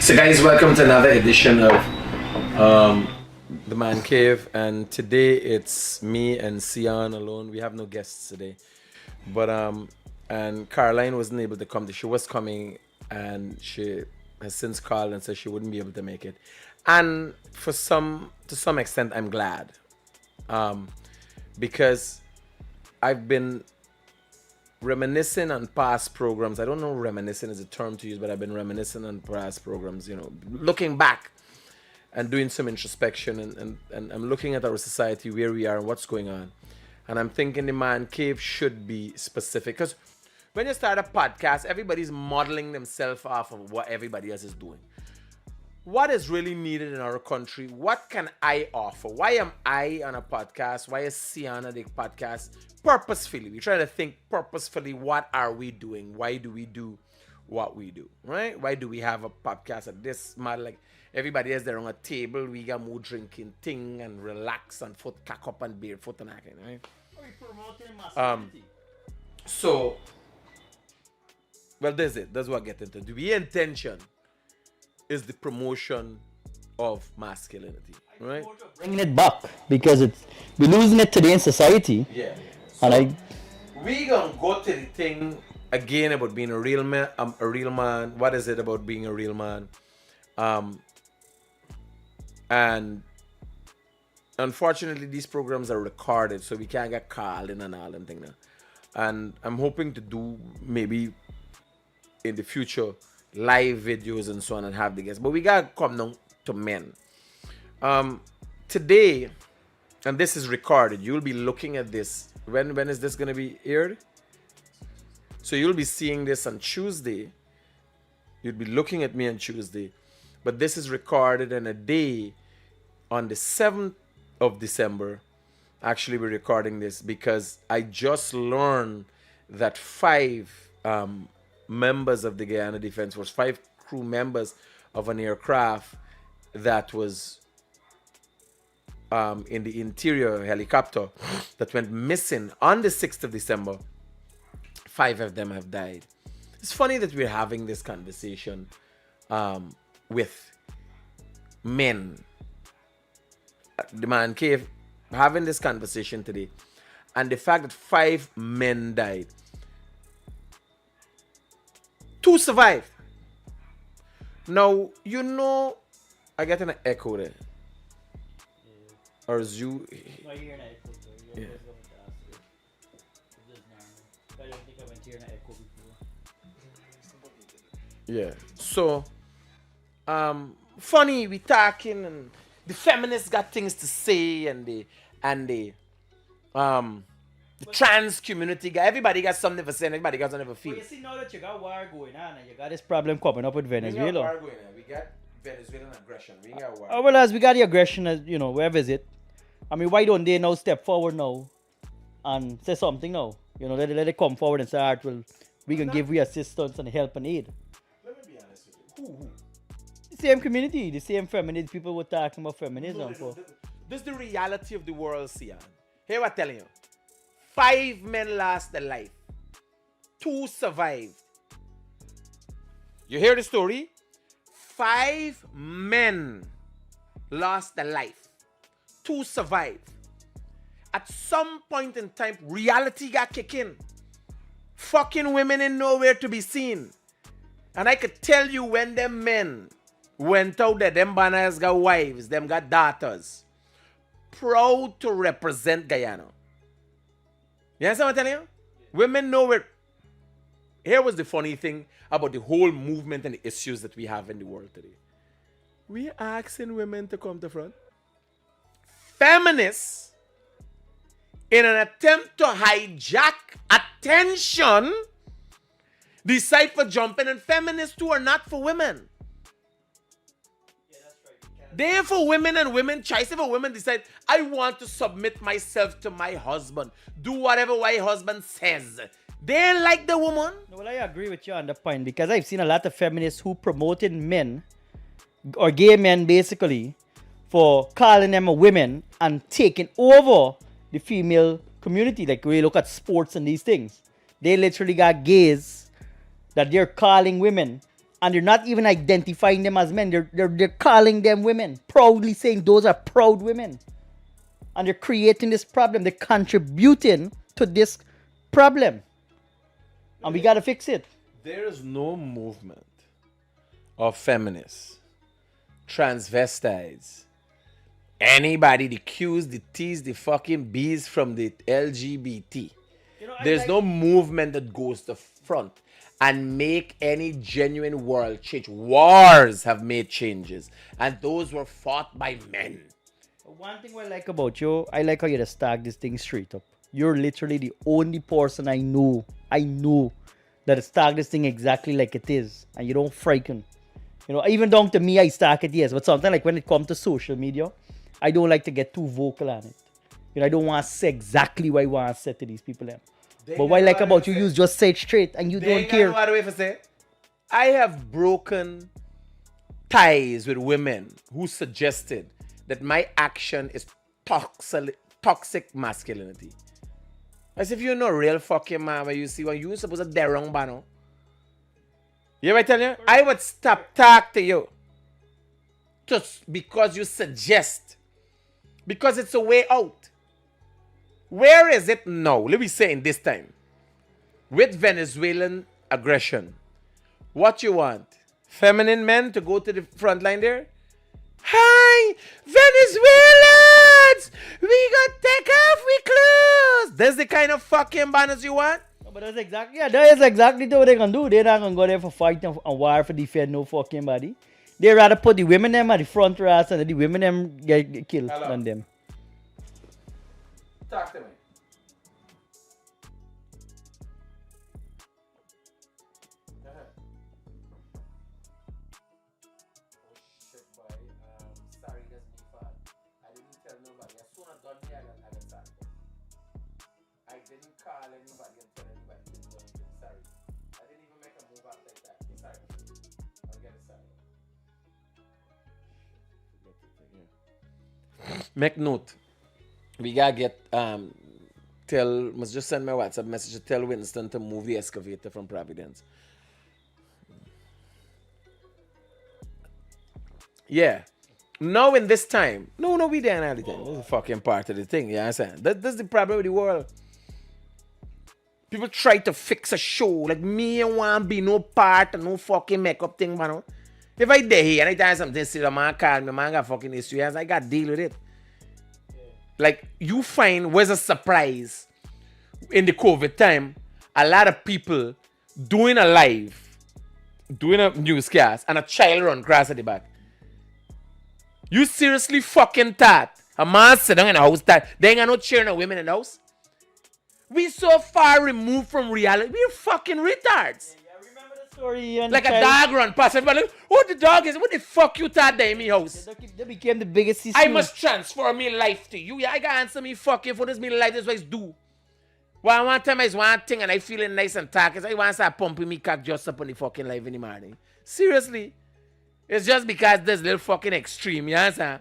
So guys, welcome to another edition of The Man Cave, and today it's me and Sian alone. We have no guests today, but and Caroline wasn't able to come. She was coming, and she has since called and said she wouldn't be able to make it. And to some extent, I'm glad, because I've been reminiscing on past programs. I don't know reminiscing is a term to use, but I've been reminiscing on past programs, looking back and doing some introspection and I'm looking at our society, where we are and what's going on. And I'm thinking the Man Cave should be specific, because when you start a podcast, everybody's modeling themselves off of what everybody else is doing. What is really needed in our country? What can I offer? Why am I on a podcast? Why is Sian on the podcast? Purposefully. We try to think purposefully, what are we doing? Why do we do what we do? Right? Why do we have a podcast at this matter? Like everybody else, they're on a table, we got more drinking thing and relax and foot cock up and barefoot and acting, right? Are we promoting masculinity? So, well, there's it. That's what I get into. The intention is the promotion of masculinity, right? Bringing it back because we're losing it today in society. Yeah. So We gonna go to the thing again about being a real man. What is it about being a real man? And unfortunately, these programs are recorded, so we can't get called in and all and thing now. And I'm hoping to do maybe in the future live videos and so on and have the guests, but we gotta come down to men. Today, and this is recorded, you'll be looking at this. When is this gonna be aired? So you'll be seeing this on Tuesday. You'll be looking at me on Tuesday, but this is recorded in a day on the 7th of December. Actually, we're recording this because I just learned that 5 members of the Guyana Defense Force, 5 crew members of an aircraft that was in the interior helicopter that went missing on the 6th of December, 5 of them have died. It's funny that we're having this conversation with men. The Man Cave having this conversation today, and the fact that 5 men died. 2 survived. Now, I get an echo there. Or is you... No, you're an echo. Yeah. I don't think I went here in an echo before. Yeah. So, funny, we talking, and the feminists got things to say, and the trans community, everybody got something for saying, everybody got something for feel. But you see, now that you got war going on and you got this problem coming up with Venezuela. We got Venezuelan aggression. We got war. Well, as we got the aggression, as wherever is it? I mean, why don't they now step forward now and say something now? Let it come forward and say, all right, well, we can give you assistance and help and aid. Let me be honest with you. Who? The same community, the same feminist people were talking about feminism. This is the reality of the world, Sian. Here what I'm telling you. 5 men lost their life. 2 survived. You hear the story? 5 men lost their life. 2 survived. At some point in time, reality got kicked in. Fucking women in nowhere to be seen. And I could tell you, when them men went out there, them banners got wives, them got daughters. Proud to represent Guyana. You understand what I'm telling you? Women know it. Here was the funny thing about the whole movement and the issues that we have in the world today. We are asking women to come to front. Feminists, in an attempt to hijack attention, decide for jumping, and feminists too are not for women. They're for women and women choice. If a woman decide, I want to submit myself to my husband, do whatever my husband says, they like the woman. No, well, I agree with you on the point, because I've seen a lot of feminists who promoted men, or gay men basically, for calling them a women and taking over the female community. Like when you look at sports and these things, they literally got gays that they're calling women And they're not even identifying them as men. They're calling them women, proudly saying those are proud women. And they're creating this problem. They're contributing to this problem. And we got to fix it. There is no movement of feminists, transvestites, anybody, the Qs, the Ts, the fucking Bs from the LGBT. There's no movement that goes to front and make any genuine world change. Wars have made changes, and those were fought by men. One thing I like about you, I like how you just stag this thing straight up. You're literally the only person I know that stag this thing exactly like it is, and you don't frighten. You know, even down to me, I stack it, yes, but sometimes like when it comes to social media, I don't like to get too vocal on it. You know, I don't want to say exactly what I want to say to these people. But what I like about you, you just say it straight and you don't care. I have broken ties with women who suggested that my action is toxic masculinity. As if you're no real fucking man where you see when you're supposed to do wrong, bano. You ever tell you? I would stop talk to you. Just because you suggest. Because it's a way out. Where is it now? Let me say in this time. With Venezuelan aggression. What you want? Feminine men to go to the front line there? Hi, Venezuelans! We got take off we clothes! That's the kind of fucking banners you want? But that is exactly what they're gonna do. They're not gonna go there for fight and war for defend no fucking body. They rather put the women them at the front rats and the women them get killed than them. Talk to me. Make note. We gotta get must just send my WhatsApp message to tell Winston to move the excavator from Providence. Yeah. Now in this time. No, we didn't all the time. That's a fucking part of the thing, you understand? That's the problem with the world. People try to fix a show. Like me, I want to be no part of no fucking makeup thing, man. If I did here, anytime something silly, man call me, man got fucking issues, I got to deal with it. Like, you find was a surprise in the COVID time, a lot of people doing a live, doing a newscast, and a child run across at the back. You seriously fucking thought a man sit down in a house that they ain't got no cheering of women in the house? We so far removed from reality. We're fucking retards. I remember the story. Like a dog run past everybody. Like, what the dog is? What the fuck you thought they in me house? They became the biggest issue. I must transfer me life to you. Yeah, I gotta answer me fucking for this me life. This is what I do. Well, one time is one thing and I feeling nice and talking. So I want to start pumping me cock just up on the fucking life in the morning. Seriously. It's just because there's little fucking extreme, you understand?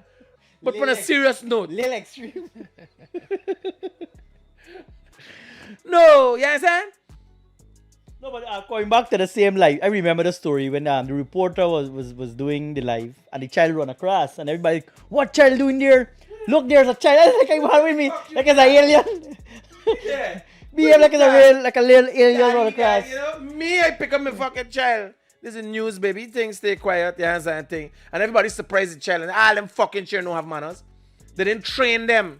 But on a serious note. Little extreme. No, you understand? No, but going back to the same live, I remember the story when the reporter was doing the live and the child run across and everybody like, what child doing there? Look, there's a child. I was like, I with me, like it's an alien. Yeah. Behave like it's a real, like a little alien run across. You know, me, I pick up my fucking child. This is news, baby. Things stay quiet, you understand thing. And everybody's surprised the child. And all them fucking children don't have manners. They didn't train them.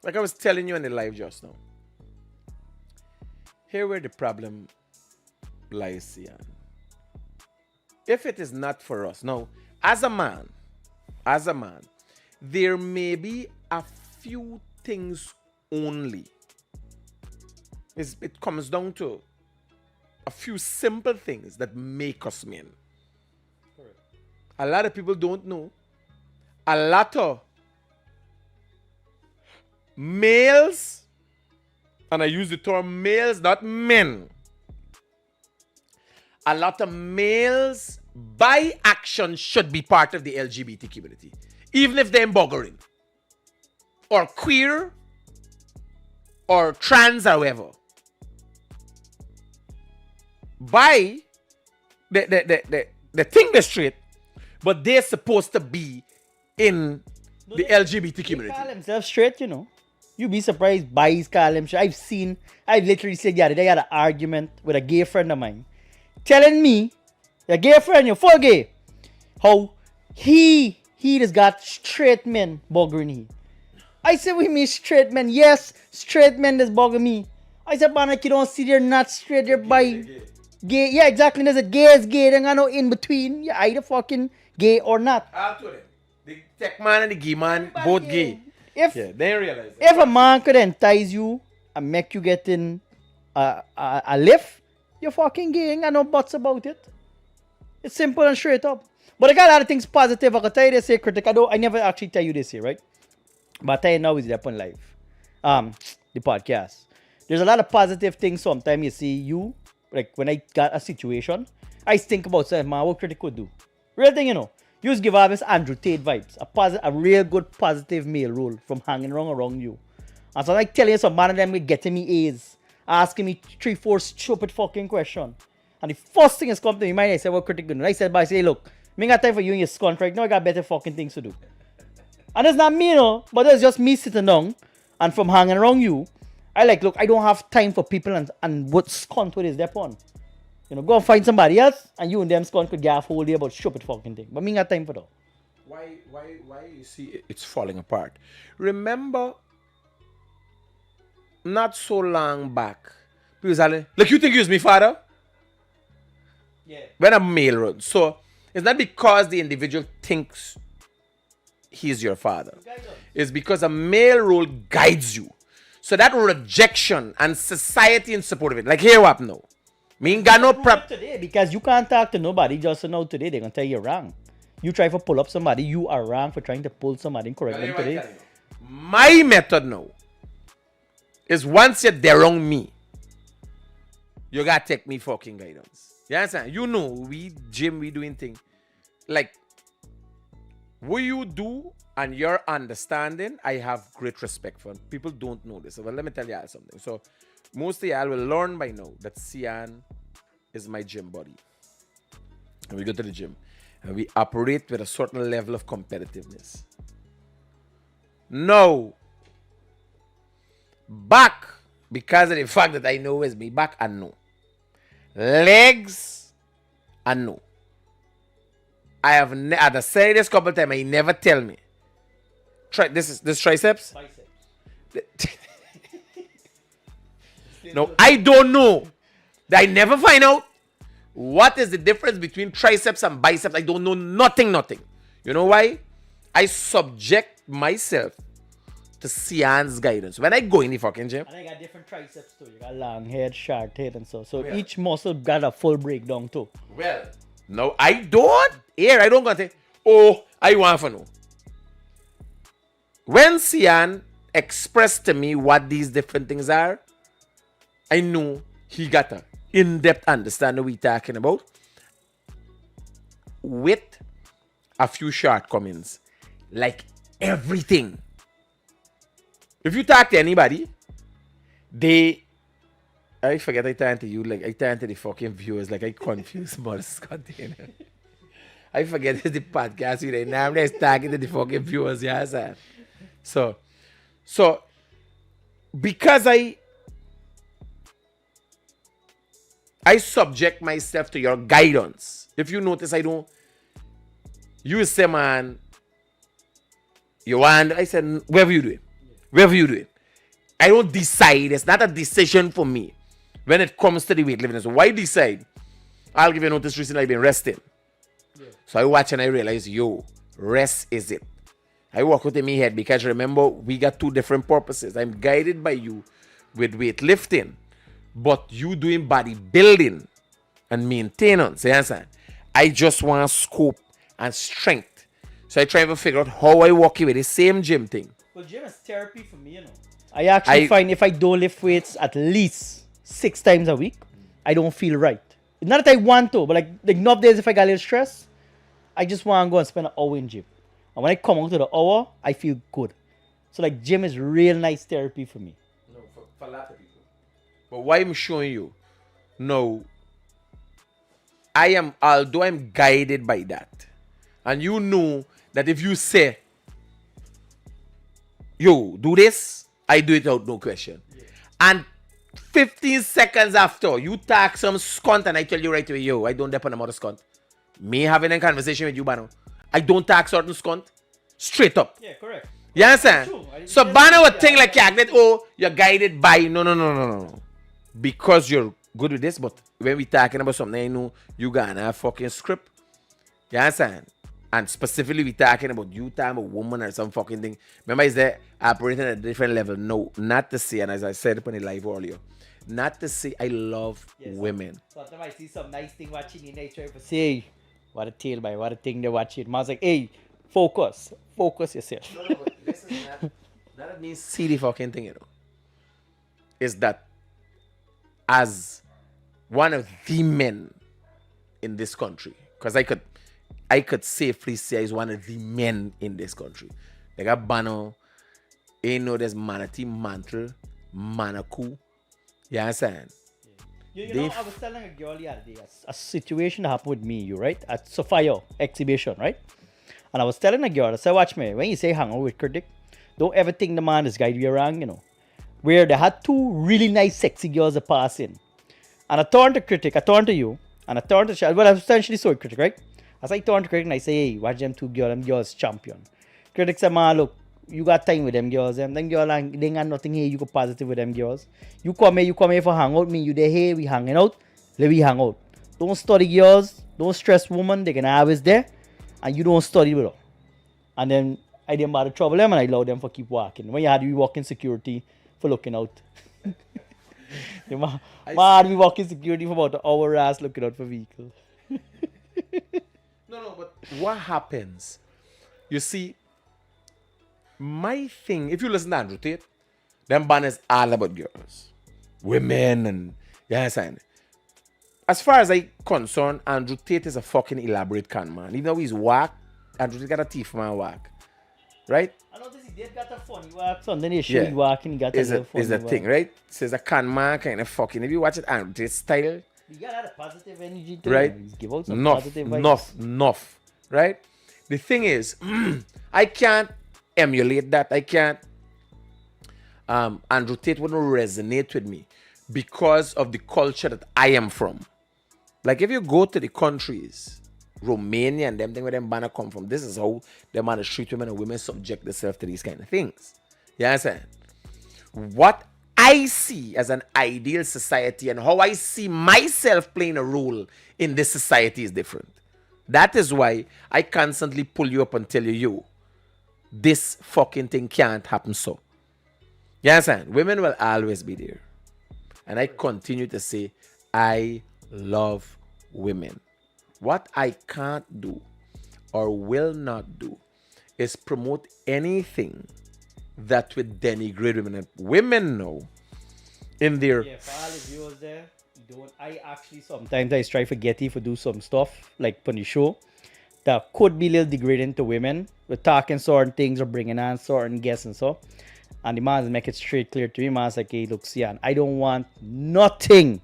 Like I was telling you in the live just now. Here where the problem lies, Ian. If it is not for us. Now, as a man, there may be a few things only. It comes down to a few simple things that make us men. Correct. A lot of people don't know. A lot of males, and I use the term males, not men. A lot of males by action should be part of the LGBT community. Even if they're buggering. Or queer. Or trans, however. By the they think they're straight, but they're supposed to be in the LGBT They community. call themselves straight, you know. You be surprised boys call them straight. I've literally said, yeah, they had an argument with a gay friend of mine, telling me, your gay friend, you're full gay, how he just got straight men bugging he. I said, we mean straight men. Yes, straight men that's bugging me. I said, man, like you don't see they're not straight, they're bi. Gay. Yeah, exactly. There's a gay is gay, then I know in between. You're either fucking gay or not. All to them. The tech man and the gay man, both gay. If Yeah, they realize that. if a man could entice you and make you get in a lift, you're fucking gay. Ain't got no buts about it. It's simple and straight up. But I got a lot of things positive. I can tell you this here, critic. I never actually tell you this here, right? But I tell you now is up on live. The podcast. There's a lot of positive things sometimes you see you, like when I got a situation, I think about saying, man, what critic could do. Real thing, you know. You just give off this Andrew Tate vibes. A real good positive male role from hanging around you. And so like telling you some man of them getting me A's, asking me 3-4 stupid fucking question. And the first thing is come to me mind, I said, what critic good? And I said, but I say, look, me ain't got time for you and your skunt right now, I got better fucking things to do. And it's not me, you know, but it's just me sitting down and from hanging around you, I like, look, I don't have time for people and what skunt with is their on. You know, go and find somebody else and you and them skunt could get a whole day about stupid fucking thing. But me ain't got time for that. Why you see it's falling apart? Remember, not so long back, people said, look, you think you was me father? Yeah. When a male runs. So it's not because the individual thinks he's your father. It's because a male role guides you. So that rejection and society in support of it. Like here what now? Me ain't got no prep. Today, because you can't talk to nobody just to know today they're gonna tell you you're wrong. You try to pull up somebody, you are wrong for trying to pull somebody and correct them today. My method now is once you're there wrong me, you gotta take me fucking guidance. You understand? You know, we doing thing. Like, what you do and your understanding, I have great respect for. People don't know this. Well, let me tell y'all something. So, most of y'all will learn by now that Sian is my gym buddy. And we go to the gym. And we operate with a certain level of competitiveness. No. Back, because of the fact that I know it's me, back and no. Legs and no. I have had said this couple times, he never tell me. This triceps? Biceps. No, I don't know. I never find out what is the difference between triceps and biceps. I don't know nothing. You know why? I subject myself to Sian's guidance. When I go in the fucking gym. And I got different triceps too. You got long head, short head and so. So each muscle got a full breakdown too. Well, no, I don't. Here, I don't gonna say, oh, I want to know. When Sian expressed to me what these different things are, I knew he got an in-depth understanding what we're talking about with a few shortcomings. Like everything. If you talk to anybody, I forget I turn to you, like I turn to the fucking viewers, like I confuse most container. I forget it's the podcast with it. Now I'm just talking to the fucking viewers, yeah, sir. So because I subject myself to your guidance. If you notice, I don't. You say, man, you want. I said, wherever you do it. Wherever you do it. I don't decide. It's not a decision for me when it comes to the weightlifting. So why decide? I'll give you notice recently I've been resting. Yeah. So I watch and I realize, rest is it. I walk out in my head because remember, we got two different purposes. I'm guided by you with weightlifting. But you doing bodybuilding and maintenance, you understand? I just want scope and strength. So I try to figure out how I walk with the same gym thing. Well, gym is therapy for me, you know. I actually find if I don't lift weights at least 6 times a week, I don't feel right. It's not that I want to, but like enough days if I got a little stress, I just want to go and spend an hour in gym. And when I come out to the hour, I feel good. So like gym is real nice therapy for me. No, for a lot of people. But why I'm showing you, no, although I'm guided by that, and you know that if you say, yo, do this, I do it out no question. Yeah. And 15 seconds after, you talk some scunt and I tell you right away, yo, I don't depend on another scunt. Me having a conversation with you, Bano, I don't talk certain scunt. Straight up. Yeah, correct. You understand? So Bano would think like that, oh, you're guided by, no. Because you're good with this, but when we talking about something, I know you got a fucking script. You understand? And specifically we talking about you time a woman or some fucking thing. Remember, is that operating at a different level? No, not to say, and as I said upon the live earlier, not to say I love women. Sometimes I see some nice thing watching in nature for say, what a tail by what a thing they're watching. I was like, hey, focus yourself. No, but listen, that means see the fucking thing, you know. Is that as one of the men in this country, because I could safely say he's one of the men in this country. They got Bano, there's Manatee, Mantle, Manaku. You understand? You know, I was telling a girl the other day, a situation happened with me, right? At Sophia exhibition, right? And I was telling a girl, I said, watch me, when you say hang out with critic, don't ever think the man is guiding you wrong, you know. Where they had two really nice, sexy girls a passing. And I turned to critic, I turned to you, and I turned to Shad. Well, I was essentially so critic, right? As I turn to critic and I say, hey, watch them two girls, them girls champion. Critic say, man, look, you got time with them girls. Them girls, they ain't got nothing here, you go positive with them girls. You come here for hang out, me, you there here, we hanging out, let we hang out. Don't study girls, don't stress women, they can always there, and you don't study with them. And then I didn't bother trouble them and I allow them for keep walking. When you had to be walking security for looking out. Man had to be walking security for about an hour ass looking out for vehicle. No, but what happens? You see, my thing, if you listen to Andrew Tate, them band is all about girls, women, and you understand? As far as I concerned, Andrew Tate is a fucking elaborate con man. Even though he's whack, Andrew Tate got a teeth man whack. Right? I noticed he did got a funny whack, so then he show you walking, he got a funny is a thing, right? Says a con man kind of fucking. If you watch it, Andrew Tate style. You got a lot of positive energy to right? Him. Give out some positive vibes. Enough. Right? The thing is, I can't emulate that. I can't. Andrew Tate wouldn't resonate with me because of the culture that I am from. Like if you go to the countries, Romania and them thing where them banner come from, this is how them man treat women and women subject themselves to these kind of things. You understand? What I see as an ideal society and how I see myself playing a role in this society is different. That is why I constantly pull you up and tell you, yo, this fucking thing can't happen so. You understand? Women will always be there. And I continue to say, I love women. What I can't do or will not do is promote anything that would denigrate women. And women know in their... Yeah, for all the viewers there, I actually sometimes I try to get you to do some stuff like on the show that could be a little degrading to women. We're talking certain things or bringing on certain guests and so. And the man make it straight clear to me. Man's like, hey, look, Sian, I don't want nothing,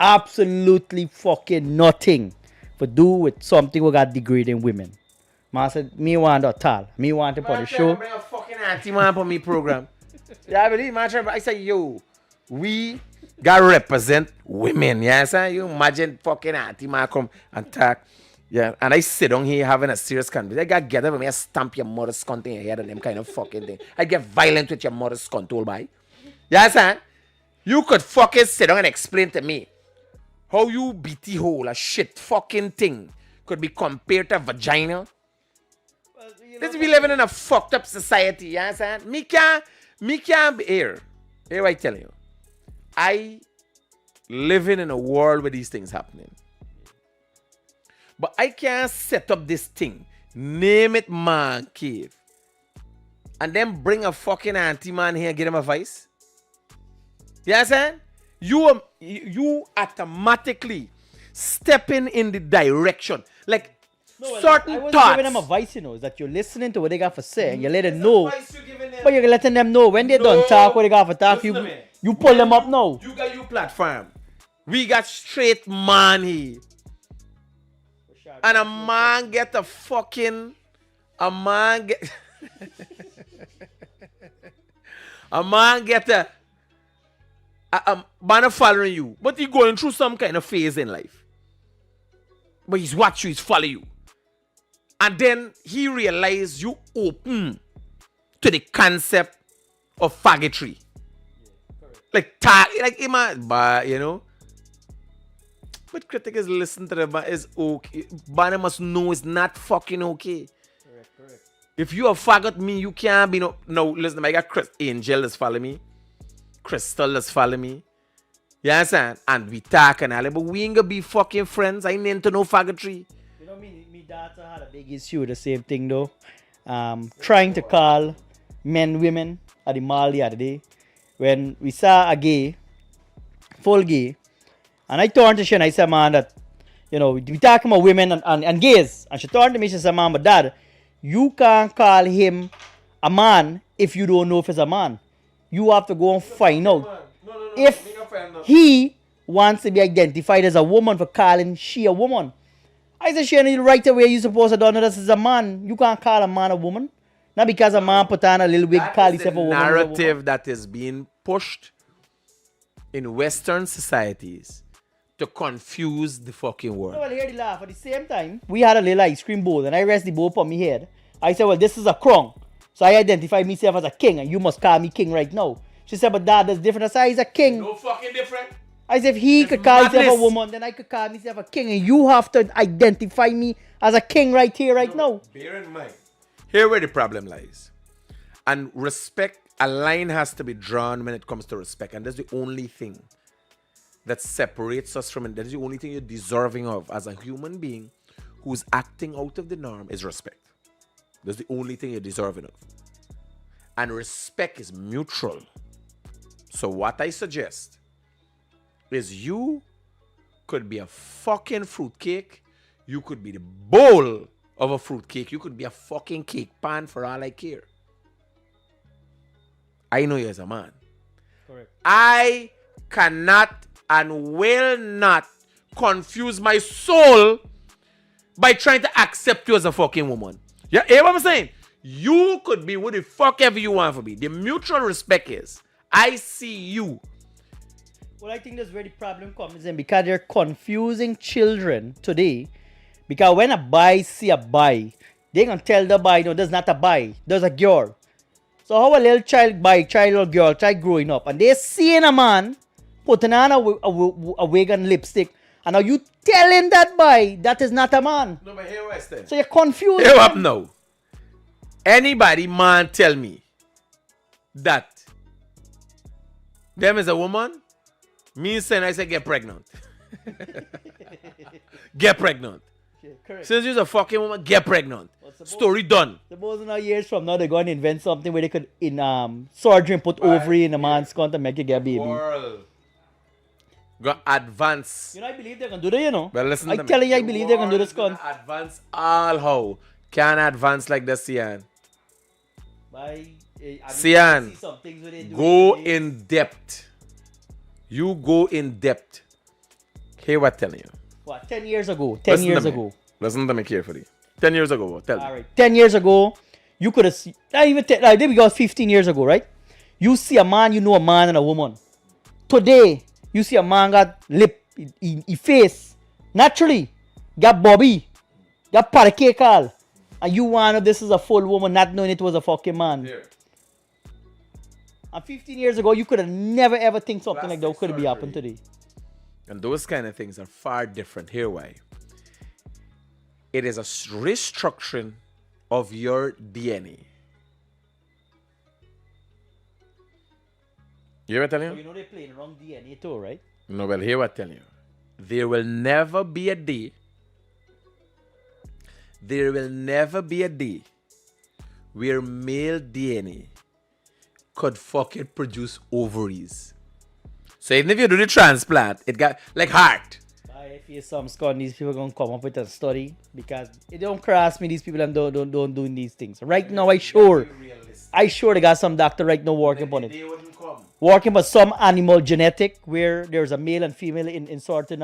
absolutely fucking nothing to do with something we got degrading women. Man said, me want that all. Me want to put the show. Bring a fucking auntie man on me program. Yeah, I believe, man. I say, yo, we gotta represent women. Yeah, I you imagine fucking auntie man come and talk. Yeah, and I sit down here having a serious conversation. I gotta get up and me stamp your mother's cunt in your head and them kind of fucking thing. I get violent with your mother's cunt, all by. Yeah, son? You could fucking sit down and explain to me how you BT hole, a shit fucking thing, could be compared to vagina. Let's be living in a fucked up society, you understand? Me can't be here. Here I tell you. I living in a world where these things happening. But I can't set up this thing, name it man cave, and then bring a fucking auntie man here and get him advice. You understand? You automatically stepping in the direction. Like certain I wasn't thoughts. giving them advice, is that you're listening to what they got for say and you let them know. But you're letting them know when they done talk what they got for talk. You pull them up now. You got your platform. We got straight man here. And a man get a fucking, a man get, a man get a man following you, but he going through some kind of phase in life. But he's watch you, he's follow you. And then he realize you open to the concept of faggotry. Like but you know. But critic is listen to the man is okay. But must know it's not fucking okay. Correct. If you a faggot me, you can't be no listen, I got Angel that's follow me. Crystal that's follow me. You understand? And we talk and all, but we ain't gonna be fucking friends. I ain't into no faggotry. You know, me daughter had a big issue with the same thing though. Trying to call men women at the mall the other day. When we saw a gay, full gay, and I turned to she and I said, man, that, you know, we talking about women and gays. And she turned to me, she said, man, but dad, you can't call him a man if you don't know if he's a man. You have to go and find out. If he wants to be identified as a woman for calling she a woman. I said, she right away you're supposed to know this is a man. You can't call a man a woman. Not because a man put on a little wig, call himself a woman. That is the narrative that is being pushed in Western societies to confuse the fucking world. Well, hear the laugh. At the same time, we had a little ice cream bowl and I rest the bowl upon my head. I said, well, this is a crown. So I identify myself as a king and you must call me king right now. She said, but dad, that's different. I said, he's a king. No fucking different. I said, if he could call himself a woman, then I could call myself a king. And you have to identify me as a king right here, right now. Bear in mind, here where the problem lies. And respect, a line has to be drawn when it comes to respect. And that's the only thing that separates us from it. That is the only thing you're deserving of as a human being who's acting out of the norm is respect. That's the only thing you're deserving of. And respect is mutual. So what I suggest is you could be a fucking fruitcake. You could be the bowl of a fruitcake. You could be a fucking cake pan for all I care. I know you as a man. Correct. I cannot and will not confuse my soul by trying to accept you as a fucking woman. Yeah, hear what I'm saying? You could be what the fuck ever you want to be. The mutual respect is, I see you. Well, I think that's where the problem comes in because they're confusing children today. Because when a boy see a boy, they gonna tell the boy, no, there's not a boy, there's a girl. So how a little child or girl, child growing up, and they seeing a man putting on a wig and lipstick, and are you telling that boy that is not a man? No, but here what's that? So you're confused. Here up now. Anybody man tell me that them is a woman, me saying I say get pregnant. Get pregnant. Yeah, correct. Since you're a fucking woman, get pregnant. Story done. Suppose in years from now they're going to invent something where they could surgery and put ovary in a man's cunt to make you get a baby. World. Go advance. You know, I believe they're gonna do that, you know. Well, listen I to me. tell you, I believe they're gonna do this World cunt. Advance all how. Can advance like this, Sian. Sian, go in depth. You go in depth. Hear what I'm telling you. What, 10 years ago? 10 years ago. Listen to me carefully. 10 years ago, what? Tell me. All right. 10 years ago, you could have seen, not even 10, there we go, 15 years ago, right? You see a man, you know a man and a woman. Today, you see a man got lip, he face, naturally, got bobby, got parakeet call, and you want to this is a full woman, not knowing it was a fucking man. Here. And 15 years ago, you could have never ever think something like that could be happened today. And those kind of things are far different. Here why. It is a restructuring of your DNA. You hear what I'm telling you? You know they're playing wrong DNA too, right? No, well, hear what I'm telling you. There will never be a day. There will never be a day where male DNA could fucking produce ovaries. So even if you do the transplant, it got like heart. I feel some scum these people gonna come up with a study because it don't cross me these people and don't doing these things. Right now I sure they got some doctor right now working on it. Working on some animal genetic where there's a male and female in certain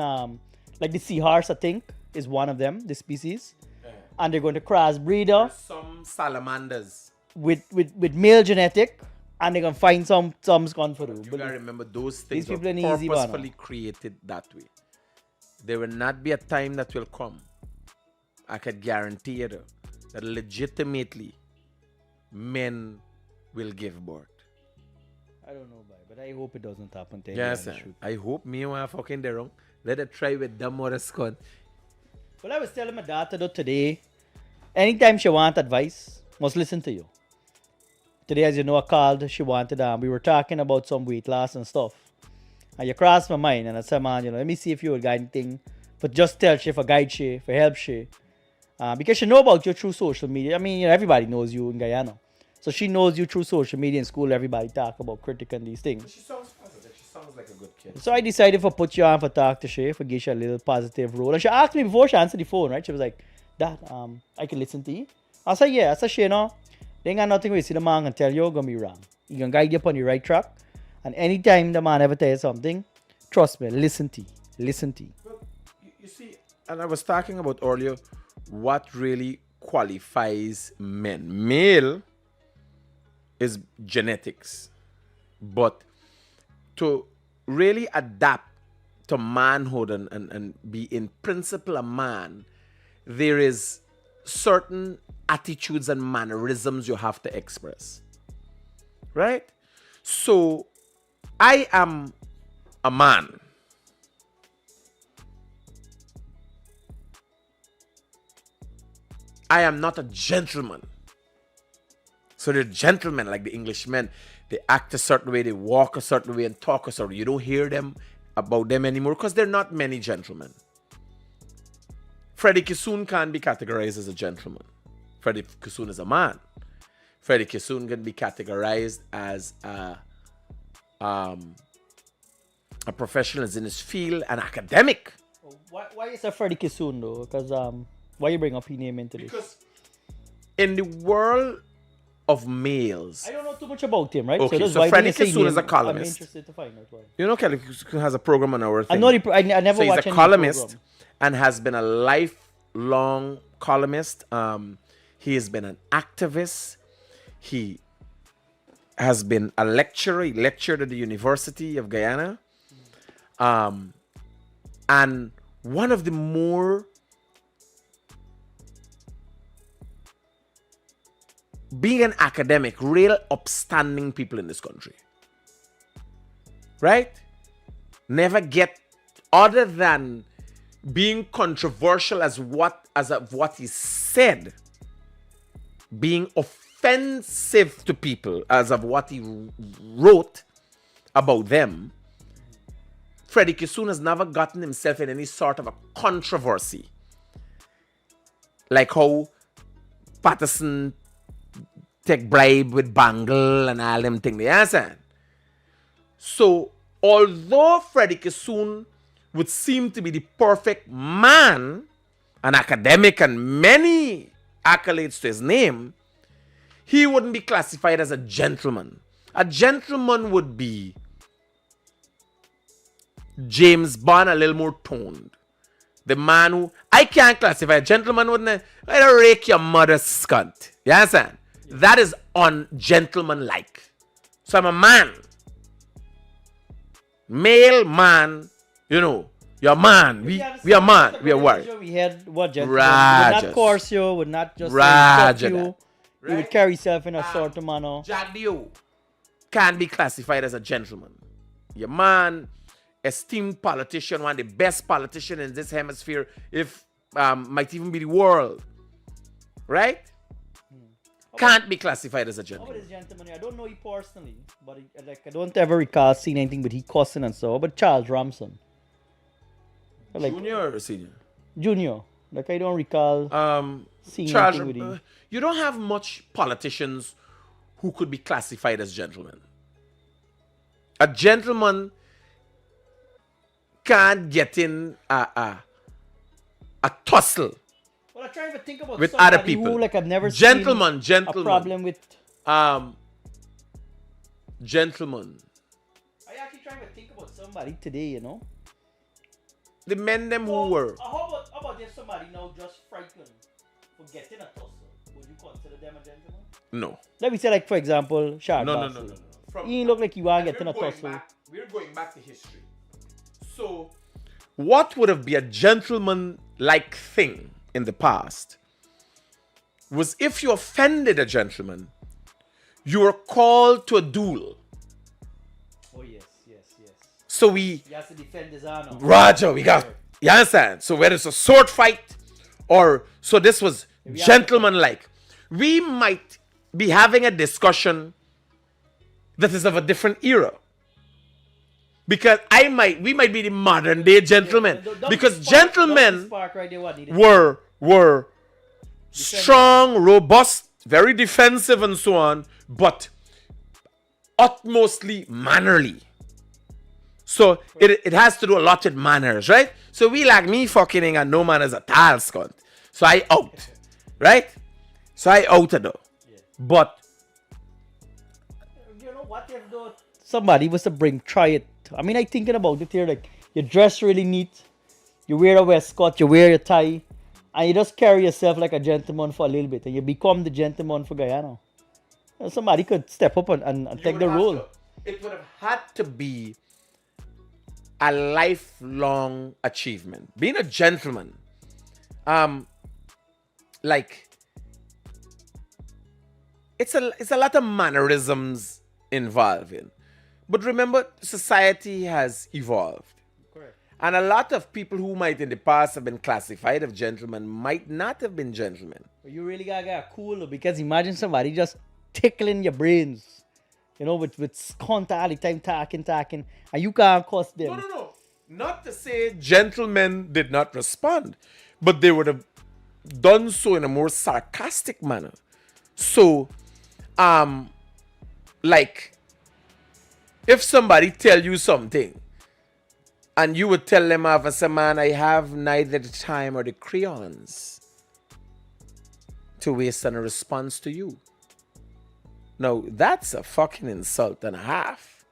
like the seahorse I think. is one of them, the species. And they're going to crossbreed her Some salamanders. with male genetic, and they're going to find some gone for you. You gotta remember those things These were people are easy, man. purposefully created that way. There will not be a time that will come, I could guarantee you, that legitimately men will give birth. I don't know, but I hope it doesn't happen to Yes, anyone, sir. shoot. I hope me and my fucking the wrong. Let it try with them or scone. Well, I was telling my daughter though today, anytime she want advice, must listen to you. Today, as you know, I called. She wanted, we were talking about some weight loss and stuff. And you crossed my mind, and I said, man, let me see if you would got anything. But just tell she, for guide she, for help she. Because she know about you through social media. I mean, everybody knows you in Guyana. So she knows you through social media in school. Everybody talk about critic and these things. She sounds positive. She sounds like a good kid. So I decided to put you on for talk to she, for give you a little positive role. And she asked me before she answered the phone, right? She was like, Dad, I can listen to you. I said, yeah. I said, she, they ain't got nothing we see the man can tell you're going to be wrong. He can guide you up on the right track. And anytime the man ever tell you something, trust me, listen to you. Listen to you. Well, you see, and I was talking about earlier what really qualifies men. Male is genetics. But to really adapt to manhood and be in principle a man, there is certain attitudes and mannerisms you have to express. Right? So I am a man. I am not a gentleman. So they're gentlemen like the Englishmen. They act a certain way, they walk a certain way and talk a certain way. You don't hear them about them anymore because they're not many gentlemen. Freddie Kissoon can't be categorized as a gentleman. Freddie Kissoon is a man. Freddie Kissoon can be categorized as a professional in his field, an academic. Why is that Freddie Kissoon though? Because why you bring up his name into this? Because in the world of males, I don't know too much about him, right? Okay, that's so why Freddie when you say Kissoon is a name, columnist. I'm interested to find out why. you know, Kelly Kissoon has a program on our thing. I know I never So he's watched a any columnist program. and has been a lifelong columnist. He has been an activist. He has been a lecturer. He lectured at the University of Guyana. And one of the more being an academic, real upstanding people in this country. Right? Never get other than being controversial as of what he said, being offensive to people as of what he wrote about them. Freddie Kissoon has never gotten himself in any sort of a controversy. Like how Patterson take bribe with Bangle and all them things. You understand? So, although Freddie Kissoon would seem to be the perfect man, an academic and many accolades to his name, he wouldn't be classified as a gentleman. A gentleman would be James Bond, a little more toned. The man who, I can't classify a gentleman, wouldn't I? I'd rake your mother's scunt. You understand? Yeah. That is ungentlemanlike. So I'm a man. Male man, you're a man. We are man. We are what? We had what gentleman? Rajas. Would not course you, would not just Rajas. you. Right? He would carry himself in a sort of manner. Jack Dio can't be classified as a gentleman. Your man, esteemed politician, one of the best politicians in this hemisphere, if might even be the world. Right? Can't be classified as a gentleman. How about this gentleman? I don't know him personally, but I don't ever recall seeing anything with he cussing and so. But Charles Ramson, junior or senior? Junior. I don't recall seeing Charles, anything with him. You don't have much politicians who could be classified as gentlemen. A gentleman can't get in a tussle. Well, I'm trying to think about with other people. Who, I've never gentleman. seen a problem with. Gentleman. I actually trying to think about somebody today, The men them who were. How about what if somebody now just frightened for getting a tussle? Would you consider them a gentleman? No. Let me say, like, for example, Shard No. Bassey. You look like you are getting a tussle. We're going back to history. So, what would have been a gentleman-like thing in the past was if you offended a gentleman, you were called to a duel. Oh, yes. So He has to defend his honor. Roger, we got, you understand? So whether it's a sword fight or, so this was gentleman-like. We might be having a discussion that is of a different era. Because we might be the modern day gentlemen. Because gentlemen were strong, robust, very defensive and so on, but utmostly mannerly. So it has to do a lot with manners, right? So we like me fucking ain't got no manners at all, Scott. So I out, right? So I outed though. But you know what if though somebody was to try it? I mean, I thinking about it here, like you dress really neat, you wear a waistcoat, you wear your tie, and you just carry yourself like a gentleman for a little bit, and you become the gentleman for Guyana. Somebody could step up and take the role. It would have had to be a lifelong achievement. Being a gentleman, like it's a lot of mannerisms involved in. But remember, society has evolved. Correct. And a lot of people who might in the past have been classified as gentlemen might not have been gentlemen. But you really gotta get cool, because imagine somebody just tickling your brains, with contact all the time, talking, and you can't cuss them. No. Not to say gentlemen did not respond, but they would have done so in a more sarcastic manner. So, like, if somebody tell you something, and you would tell them, officer man, I have neither the time or the crayons to waste on a response to you. Now, that's a fucking insult and a half.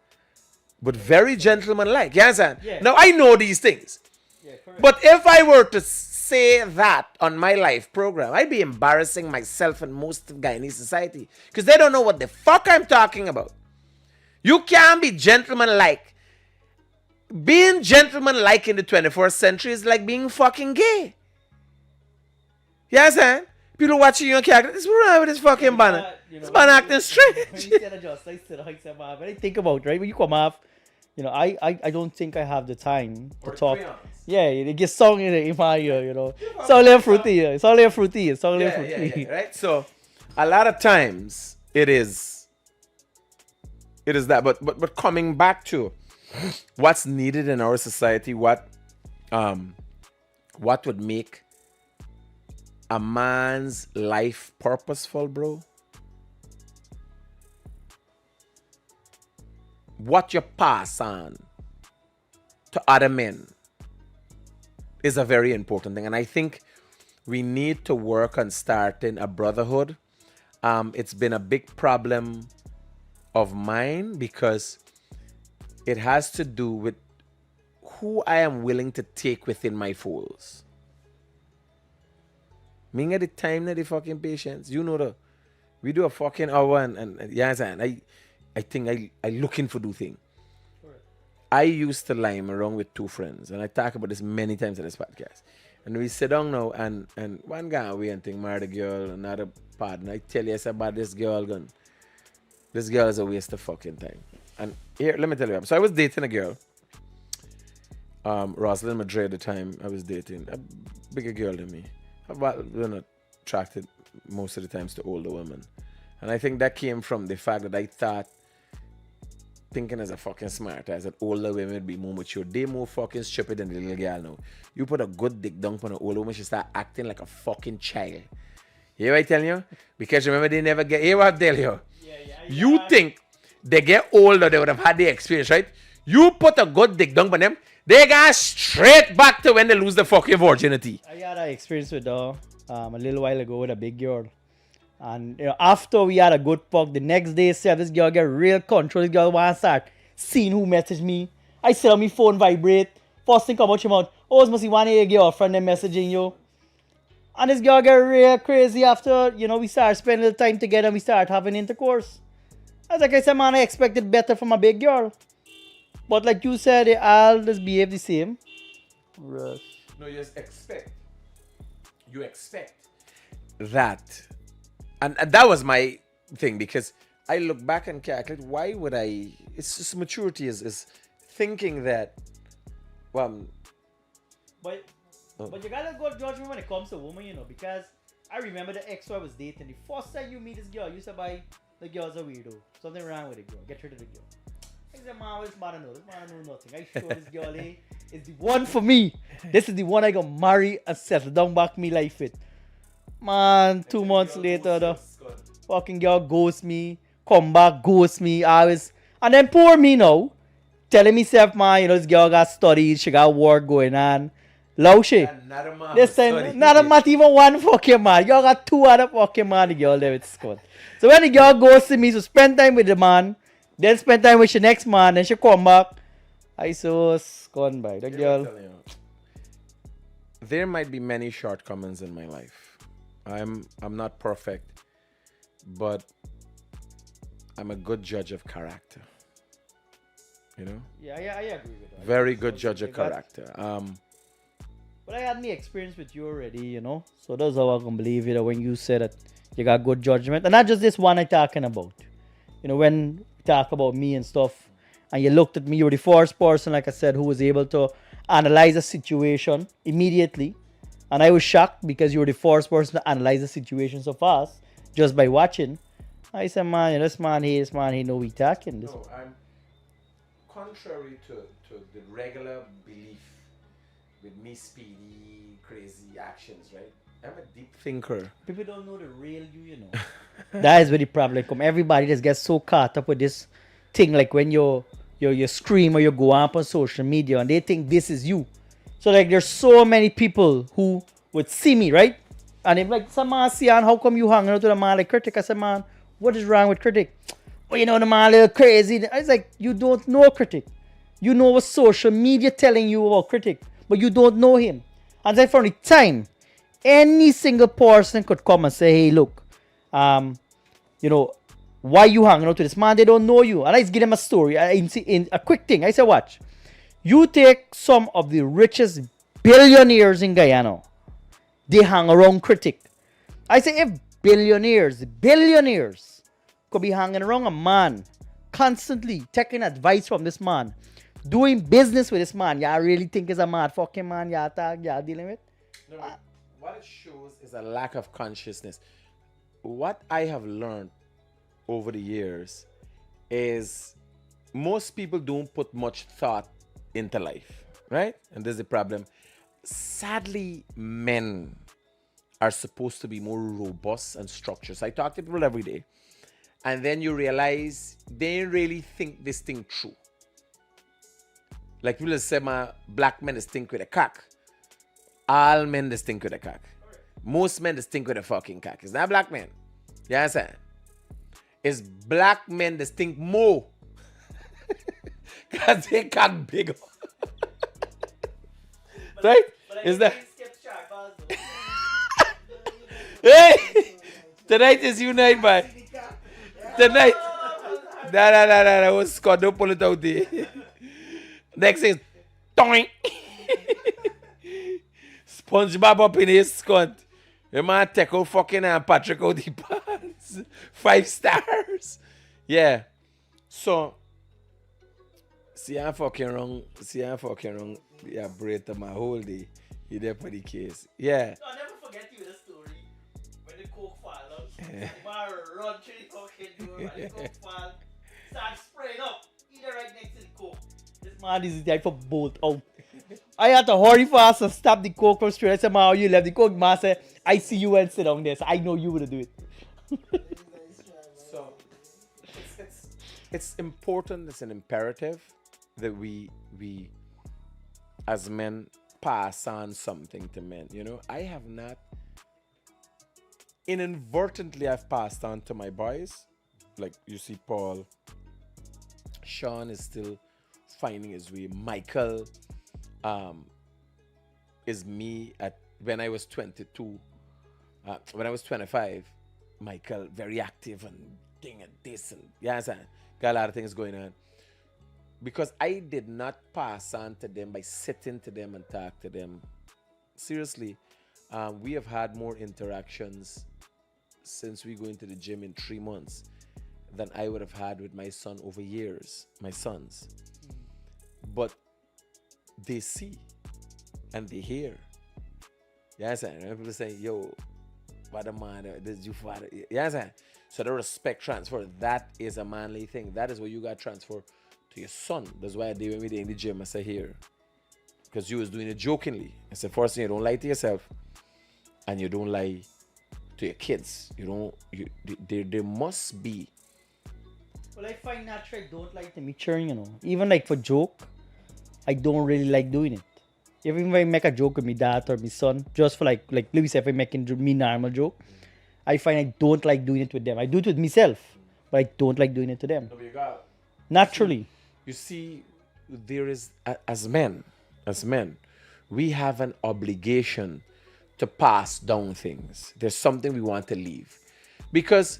But very gentlemanlike. You understand? Yeah. Now, I know these things. Yeah, correct. But if I were to say that on my live program, I'd be embarrassing myself and most of Guyanese society. Because they don't know what the fuck I'm talking about. You can't be gentlemanlike. Being gentlemanlike in the 21st century is like being fucking gay. You understand? People watching your character, this is wrong with this fucking banner. This banner acting strange. When I think about it, right? When you come off, I don't think I have the time to talk. Yeah, it gets song in my ear, It's all a fruity. It's all a fruity. Yeah, right? So, a lot of times, it is that. But coming back to what's needed in our society, what would make a man's life purposeful, bro? What you pass on to other men is a very important thing. And I think we need to work on starting a brotherhood. It's been a big problem of mine because it has to do with who I am willing to take within my folds. Me at the time, not the fucking patience. We do a fucking hour and yes, and I think I looking for do thing. Correct. I used to lime around with two friends, and I talk about this many times in this podcast. And we sit down now, and one guy away and think married a girl, another partner. I tell you it's about this girl gun. This girl is a waste of fucking time. And here, let me tell you. So I was dating a girl. Rosalind Madrid at the time I was dating. A bigger girl than me. We're not attracted most of the times to older women. And I think that came from the fact that I thought, thinking as a fucking smart ass, that older women would be more mature. They more fucking stupid than the little girl now. You put a good dick dunk on an older woman, she start acting like a fucking child. You hear what I tell you? Because remember, they never get, hear what I tell you? You think they get older, they would have had the experience, right? You put a good dick dunk on them, they got straight back to when they lose the fucking virginity. I had an experience with her a little while ago with a big girl. And after we had a good fuck, the next day, this girl get real control. This girl want to start seeing who messaged me. I see on my phone vibrate. First thing come out your mouth, oh, it must be one of your girlfriend them messaging you. And this girl get real crazy after, we start spending a little time together and we start having intercourse. As like I said, man, I expected better from a big girl. But like you said, they all just behave the same. No, you just expect. You expect that. And that was my thing, because I look back and calculate, why would I? It's just maturity is thinking that, But you gotta go judge me when it comes to women, because I remember the ex I was dating. The first time you meet this girl, you say, "Bye, the girl's a weirdo. Something wrong with the girl. Get rid of the girl." I said, "Man, this man know. This man know nothing. I sure this girl is the one for me. This is the one I gonna marry and settle down back me life with." Man, 2 months later, the fucking girl ghost me, come back, ghost me. And then poor me now, telling myself, man, this girl got studies, she got work going on. Low shit. This time, not even one fucking man. Y'all got 2 other fucking man, the girl there with Scott. So when the girl goes to me, so spend time with the man, then spend time with the next man, then she come back. I so gone by the girl. There might be many shortcomings in my life. I'm not perfect, but I'm a good judge of character. Yeah, I agree with that. Very good judge of character. But I had me experience with you already, So that's how I can believe it when you said that you got good judgment. And not just this one I'm talking about. When we talk about me and stuff, and you looked at me, you were the first person, like I said, who was able to analyze a situation immediately. And I was shocked because you were the first person to analyze the situation so fast, just by watching. I said, man, this man here, know we talking. No, I'm contrary to the regular belief with me speedy, crazy actions, right? I'm a deep thinker. People don't know the real you, That is where the problem come. Everybody just gets so caught up with this thing, like when you scream or you go up on social media and they think this is you. So like there's so many people who would see me, right? And they're like, some man see, and how come you hanging out with a man like Critic? I said, man, what is wrong with Critic? Oh, the man a little crazy. I was like, you don't know Critic. You know what social media telling you about Critic, but you don't know him. And then from the time, any single person could come and say, hey, look, why you hanging out with this man? They don't know you. And I just give them a story, in a quick thing. I said, watch. You take some of the richest billionaires in Guyana. They hang around Critic. I say, if billionaires could be hanging around a man, constantly taking advice from this man, doing business with this man, y'all really think is a mad fucking man y'all dealing with? No, what it shows is a lack of consciousness. What I have learned over the years is most people don't put much thought into life, right? And this is the problem. Sadly, men are supposed to be more robust and structured. So I talk to people every day, and then you realize they really think this thing through. Like people say, my black men stink with a cock. All men they stink with a cock. Most men they stink with a fucking cock. It's not black men. You understand? It's black men that stink more. Because they cock bigger. Right? Is that? Hey! Tonight is unite, man. Tonight. Nah. Was Scott, don't pull it out there. Next is toing. SpongeBob up in his scunt. The man take out fucking and Patrick out the pants. 5 stars. Yeah. So, see I'm fucking wrong. Yeah, break my whole day. You there for the case. Yeah. No, I'll never forget you the story. When the coke fall out. The man run through the fucking door and the coke fall. Start spraying up. Either right next to the coke. This man is the type of bolt out. I had to hurry fast and stop the coke from straight. I said, man, how you left the coke? Man said, I see you and sit down there. So I know you would do it. So it's important, it's an imperative that we as men pass on something to men. I have not inadvertently I've passed on to my boys. Like you see Paul. Sean is still finding his way. Michael, is me at when I was 22. When I was 25, Michael, very active and thing and this and yes, and got a lot of things going on. Because I did not pass on to them by sitting to them and talk to them. Seriously, we have had more interactions since we go into the gym in 3 months than I would have had with my son over years, my sons. But they see and they hear. Yes, I remember people saying, yo, father man, this is your father. Yes, I. So the respect transfer, that is a manly thing. That is what you got transfer to your son. That's why they when we did in the gym, I said here. Because you was doing it jokingly. I said, first thing, you don't lie to yourself and you don't lie to your kids. There must be. Well, I find naturally I don't like the maturing, you know. Even like for joke, I don't really like doing it. Even if I make a joke with my dad or my son, just for like Louis said, if I making me normal joke, I find I don't like doing it with them. I do it with myself, but I don't like doing it to them. Naturally. You see, there is, as men, we have an obligation to pass down things. There's something we want to leave. Because...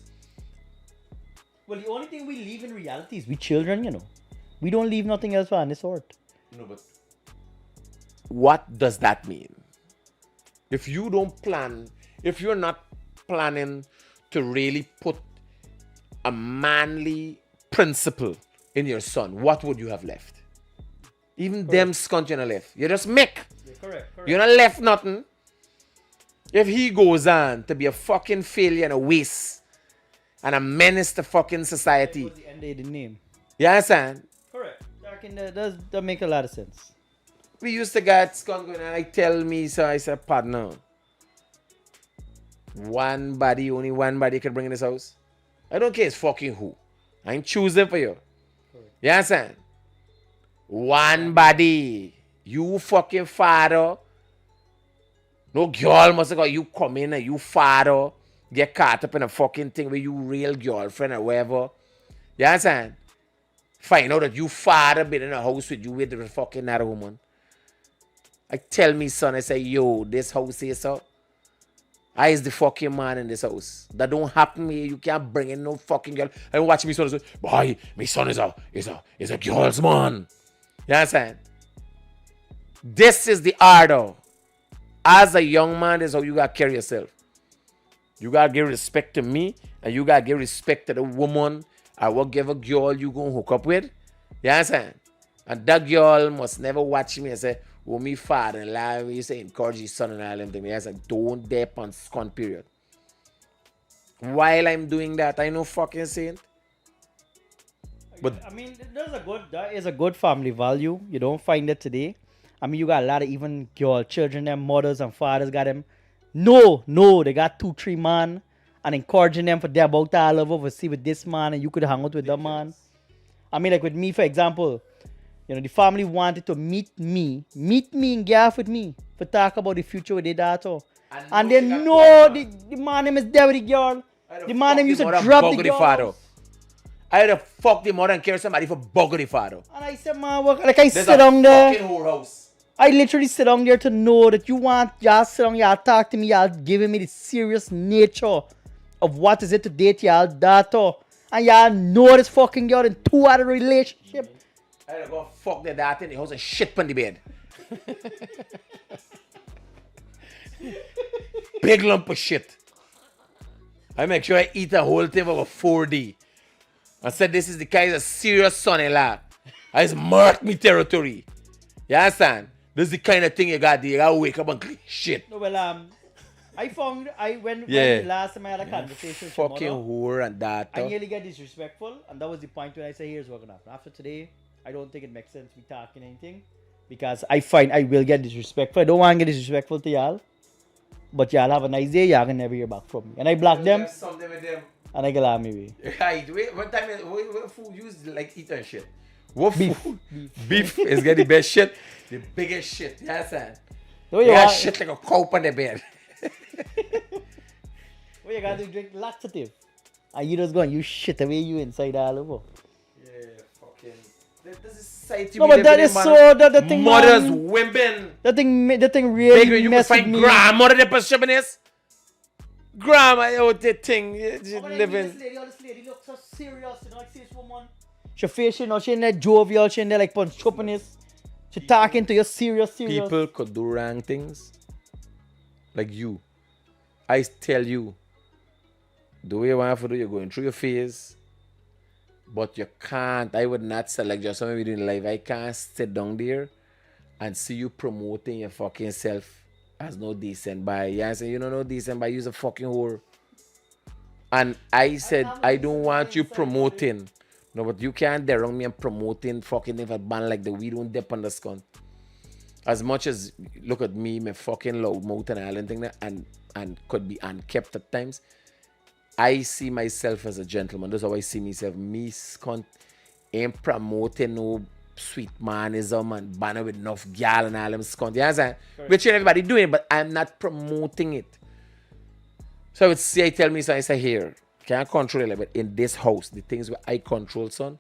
Well, the only thing we leave in reality is we children, you know. We don't leave nothing else for any sort. No, but what does that mean? If you don't plan, if you're not planning to really put a manly principle in your son, what would you have left? Even correct. Them scunt you not left. You just make. Yeah, correct. You're not left nothing. If he goes on to be a fucking failure and a waste and a menace to fucking society. That was the end of the name. You understand? Correct. That make a lot of sense. We used to get scunt going and like tell me, so I said, partner, only one body can bring in this house. I don't care it's fucking who. I ain't choosing for you. Correct. You understand? One body. You fucking father. No girl must have got you come in and you father get caught up in a fucking thing with you real girlfriend or whatever. You understand? Find out that you father been in a house with you with the fucking that woman. I tell me son, I say, yo, this house here, so I is the fucking man in this house. That don't happen me. You can't bring in no fucking girl. I watch me son and say, boy, my son is a girl's man. You understand? This is the order. As a young man, this is how you gotta carry yourself. You gotta give respect to me, and you gotta give respect to the woman or whatever girl you gonna hook up with. You understand? And that girl must never watch me and say, oh, me father-in-law, you say encourage your son and all them things. I say, don't dare on scunt, period. While I'm doing that, I know fucking saint. But I mean, that is a good family value. You don't find it today. I mean, you got a lot of even girl children, them mothers and fathers got them. No, they got 2-3 man and encouraging them for their about all over see with this man and you could hang out with that man. I mean, like with me, for example, you know, the family wanted to meet me and get off with me for talk about the future with their daughter. And they know the man name is there with the girl. The man name used to drop the girl. I had to fuck the mother and carry somebody for bugger the father. And I said, man, like I sit down there. Fucking whorehouse. I literally sit down there to know that y'all sit down, y'all talk to me, y'all giving me the serious nature of what is it to date y'all daughter. And y'all know this fucking girl in 2 out of relationship. I had to go fuck their daughter in the house and shit on the bed. Big lump of shit. I make sure I eat a whole thing of a 4D. I said this is the kind of serious son-in-law. I just mark me territory. You understand? This is the kind of thing you got to do. You got to wake up and clean shit. No, well, I found, when the last time I had a conversation with your fucking mother, whore and that. I nearly get disrespectful. And that was the point when I say, here's what's going to happen. After today, I don't think it makes sense we talking anything. Because I find I will get disrespectful. I don't want to get disrespectful to y'all. But y'all have a nice day. Y'all can never hear back from me. And I block them. Something with them. And I get out of my way. Right. Wait, what time what food you use like eat and shit? What food? Beef is getting the best shit. The biggest shit. You understand? So you got shit like a cow on the bed. What you gotta do, drink laxative. And you just go and you shit away you inside all over. Yeah, fucking. This is society No, we but live that in, is man. so that thing, Mothers, man. women. That thing Bigger, really you can messed with find me. grandmother there for shipness. Grandma, oh, that thing, you living. This lady looks so serious, you know, like this woman. She face, you know, she in that jovial, she in there like punch choppiness. She talking to you serious. People could do wrong things. Like you. I tell you, do what you want to do, you're going through your phase. But you can't, I would not select just something we do in life. I can't sit down there and see you promoting your fucking self as no decent by. Yeah, I say you don't know decent by, use a fucking whore. And I said, I don't want you promoting. No, but you can't dare on me and promoting fucking if a band like the We Don't Dip on the Scun. As much as, look at me, my fucking loud mouth and all and thing that, and could be unkept at times. I see myself as a gentleman. That's how I see myself. Me cunt ain't promoting no sweet manism and banner with enough gal and all them cunt. You understand? Which everybody doing, but I'm not promoting it. So I would say, I tell me, so I say here, can't control it, but in this house, the things where I control, son,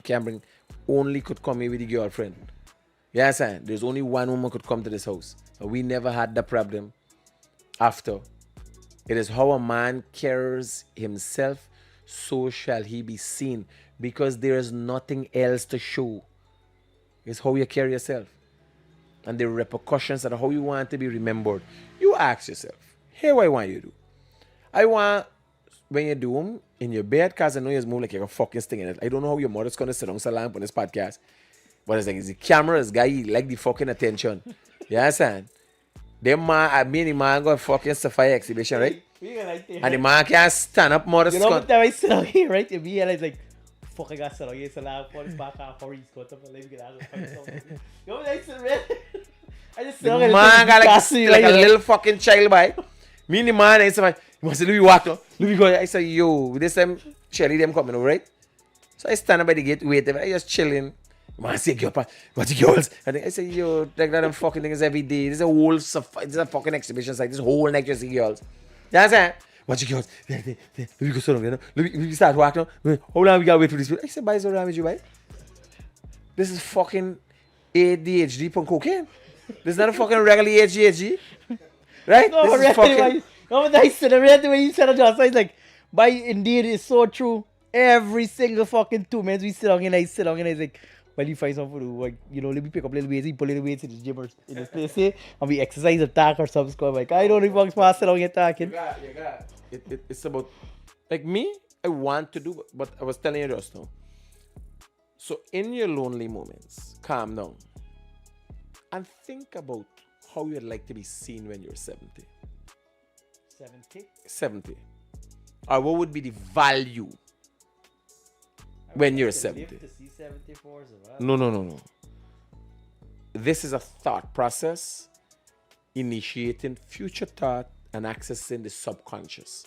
can't bring, only could come here with the girlfriend. You understand? There's only one woman could come to this house. And we never had the problem after. It is how a man carries himself, so shall he be seen. Because there is nothing else to show. It's how you carry yourself. And the repercussions of how you want to be remembered. You ask yourself, here what I want you to do. I want, when you do them, in your bed, because I know you move like you're a fucking sting in it. I don't know how your mother's going to sit down so long on this podcast. But it's like, it's the cameras, guy, he like the fucking attention. You understand? Them man, me and the man got fucking Sapphire exhibition, right? And the man can't stand up more. You know what I sit down here, right? And me and it's like, fuck, I got sit down here, so now for this back half for his cut up and let me get out of the You know what I sit there? I just sit down and man got like a little fucking child by. Me and the man, I said, you must Louis walk now. Louis go, I said, yo, this time, Shelly, them coming over, right? So I stand up by the gate, waiting, I just chilling. Man, say, girl, what's the girls? I say, yo, like that, them fucking things every day. This is a whole, this is a fucking exhibition site. This whole night just see girls. You understand? What's the girls? Let me go so long, you know? Let me start walking now. How long we gotta wait for this? I said, buy so damage you buy. This is fucking ADHD from cocaine. This is not a fucking regular ADHD. Right? No, this is fucking... No, but I said, the way you said it just, it's like, but indeed, it's so true. Every single fucking 2 minutes we sit down and I sit down and I like, well, you find something to do, like, you know, let me pick up little weights, you put little weights in the gym or in this place, say, and we exercise attack or something. So I'm like, I don't even want to sit down and talking. You got. It's about, like me, I want to do, but I was telling you just now. So in your lonely moments, calm down and think about how you'd like to be seen when you're 70. 70. Or what would be the value when you're 70? To see 74 No. This is a thought process initiating future thought and accessing the subconscious.